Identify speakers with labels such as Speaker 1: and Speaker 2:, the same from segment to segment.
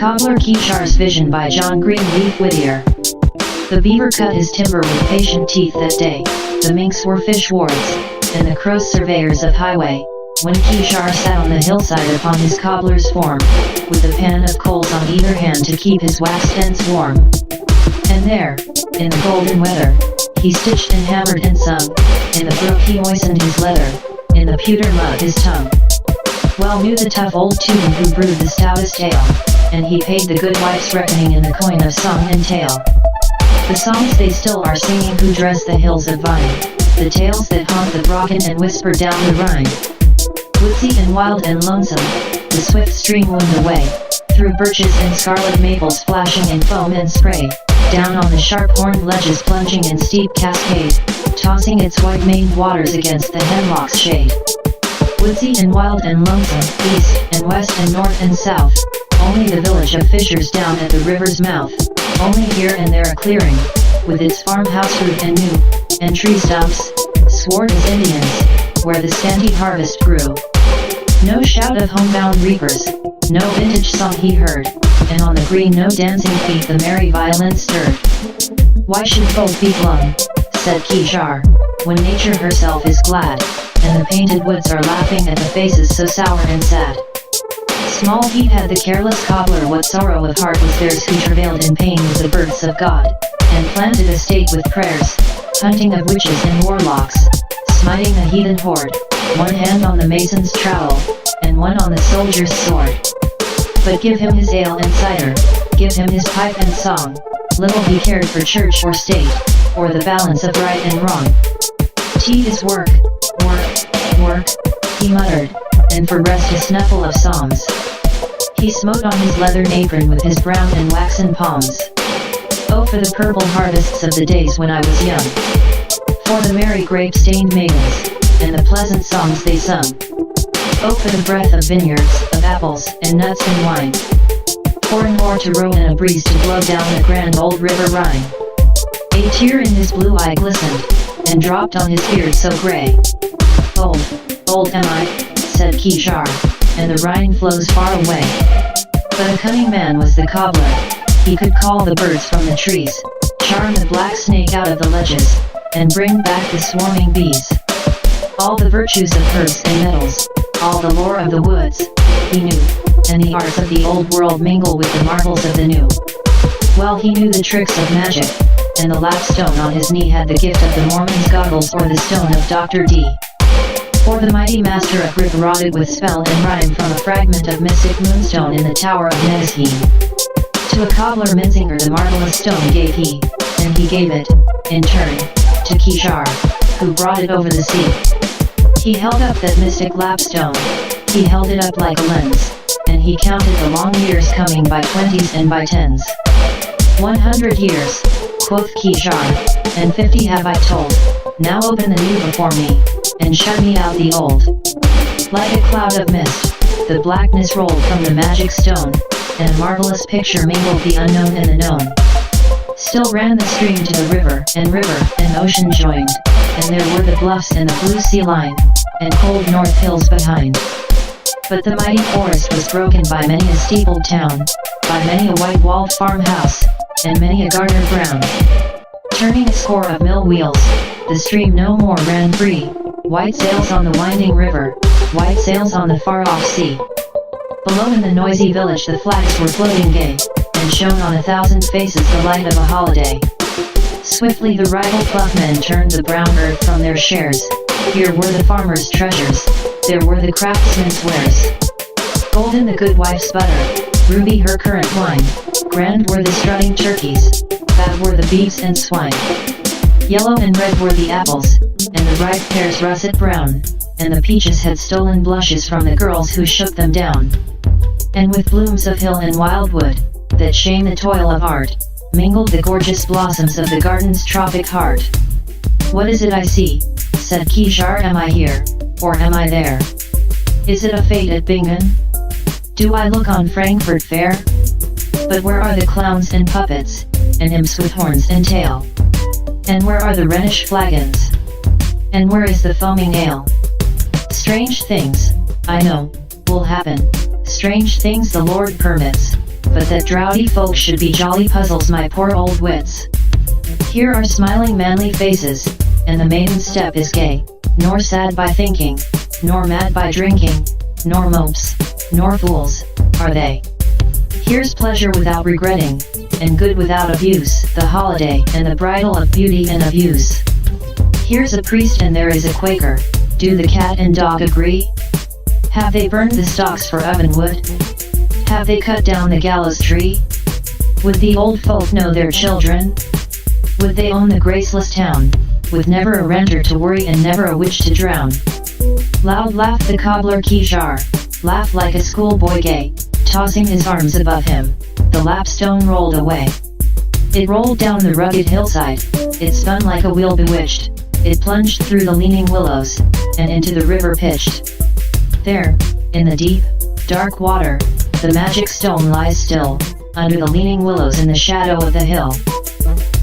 Speaker 1: Cobbler Keezar's Vision by John Greenleaf Whittier. The beaver cut his timber with patient teeth that day, the minks were fish wards, and the crows surveyors of highway, when Keezar sat on the hillside upon his cobbler's form, with a pan of coals on either hand to keep his waxed ends warm. And there, in the golden weather, he stitched and hammered and sung, in the brook he moistened his leather, in the pewter mud his tongue. Well knew the tough old tune who brewed the stoutest ale, and he paid the good wife's reckoning in the coin of song and tale. The songs they still are singing who dress the hills of vine, the tales that haunt the brocken and whisper down the Rhine. Woodsy and wild and lonesome, the swift stream wound away, through birches and scarlet maples flashing in foam and spray, down on the sharp-horned ledges plunging in steep cascade, tossing its white-maned waters against the hemlock's shade. Woodsy and wild and lonesome, east and west and north and south, only the village of fishers down at the river's mouth, only here and there a clearing, with its farmhouse roof and new, and tree stumps, swart as Indians, where the scanty harvest grew. No shout of homebound reapers, no vintage song he heard, and on the green no dancing feet the merry violins stirred. Why should folk be glum, said Keezar, when nature herself is glad, and the painted woods are laughing at the faces so sour and sad. Small heed had the careless cobbler what sorrow of heart was theirs who travailed in pain with the births of God, and planted a state with prayers, hunting of witches and warlocks, smiting the heathen horde, one hand on the mason's trowel, and one on the soldier's sword. But give him his ale and cider, give him his pipe and song, little he cared for church or state, or the balance of right and wrong. Tea is work, work, he muttered, and for rest a snuffle of psalms. He smote on his leathern apron with his brown and waxen palms. Oh, for the purple harvests of the days when I was young, for the merry grape-stained maidens, and the pleasant songs they sung. Oh, for the breath of vineyards, of apples, and nuts and wine, pouring more to row in a breeze to blow down the grand old river Rhine. A tear in his blue eye glistened, and dropped on his beard so gray. Old am I, said Keezar, and the Rhine flows far away. But a cunning man was the cobbler, he could call the birds from the trees, charm the black snake out of the ledges, and bring back the swarming bees. All the virtues of herbs and metals, all the lore of the woods, he knew, and the arts of the old world mingle with the marvels of the new. Well he knew the tricks of magic, and the lapstone on his knee had the gift of the Mormon's goggles or the stone of Dr. D. Or the mighty master of grip rotted with spell and rhyme from a fragment of mystic moonstone in the tower of Nezheen. To a cobbler Minzinger the marvelous stone gave he, and he gave it, in turn, to Keezar, who brought it over the sea. He held up that mystic lapstone, he held it up like a lens, and he counted the long years coming by 20s and by 10s. 100 years, quoth Keezar, and 50 have I told, now open the new before me, and shut me out the old. Like a cloud of mist, the blackness rolled from the magic stone, and a marvelous picture mingled the unknown and the known. Still ran the stream to the river and ocean joined, and there were the bluffs and the blue sea line, and cold north hills behind. But the mighty forest was broken by many a steepled town, by many a white-walled farmhouse, and many a garner brown. Turning a score of mill wheels, the stream no more ran free, white sails on the winding river, white sails on the far-off sea. Below in the noisy village the flags were floating gay, and shone on 1,000 faces the light of a holiday. Swiftly the rival ploughmen turned the brown earth from their shares, here were the farmer's treasures, there were the craftsman's wares. Golden the good wife's butter, ruby her currant wine, grand were the strutting turkeys, fat were the beefs and swine. Yellow and red were the apples, and the ripe pears russet brown, and the peaches had stolen blushes from the girls who shook them down. And with blooms of hill and wildwood, that shame the toil of art, mingled the gorgeous blossoms of the garden's tropic heart. What is it I see, said Keezar, am I here, or am I there? Is it a fete at Bingen? Do I look on Frankfurt Fair? But where are the clowns and puppets, and imps with horns and tail? And where are the Rhenish flagons? And where is the foaming ale? Strange things, I know, will happen, strange things the Lord permits, but that drowsy folk should be jolly puzzles my poor old wits. Here are smiling manly faces, and the maiden's step is gay, nor sad by thinking, nor mad by drinking, nor mopes, nor fools, are they. Here's pleasure without regretting, and good without abuse, the holiday and the bridal of beauty and of use. Here's a priest and there is a Quaker, do the cat and dog agree? Have they burned the stocks for oven wood? Have they cut down the gallows tree? Would the old folk know their children? Would they own the graceless town, with never a renter to worry and never a witch to drown? Loud laughed the Cobbler Keezar, laughed like a schoolboy gay, tossing his arms above him, the lapstone rolled away. It rolled down the rugged hillside, it spun like a wheel bewitched, it plunged through the leaning willows, and into the river pitched. There, in the deep, dark water, the magic stone lies still, under the leaning willows in the shadow of the hill.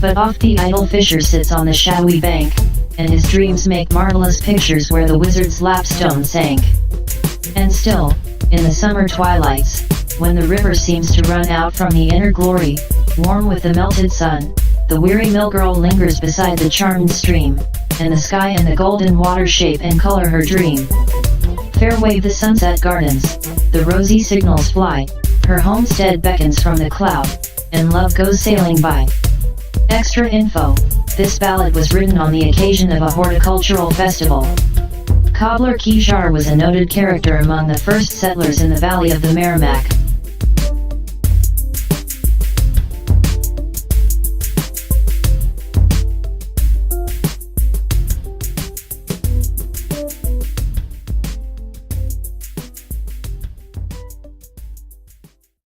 Speaker 1: But oft the idle fisher sits on the shadowy bank, and his dreams make marvelous pictures where the wizard's lapstone sank. And still, in the summer twilights, when the river seems to run out from the inner glory, warm with the melted sun, the weary mill girl lingers beside the charmed stream, and the sky and the golden water shape and color her dream. Fair wave the sunset gardens, the rosy signals fly, her homestead beckons from the cloud, and love goes sailing by. Extra info, this ballad was written on the occasion of a horticultural festival. Cobbler Keezar was a noted character among the first settlers in the valley of the Merrimack.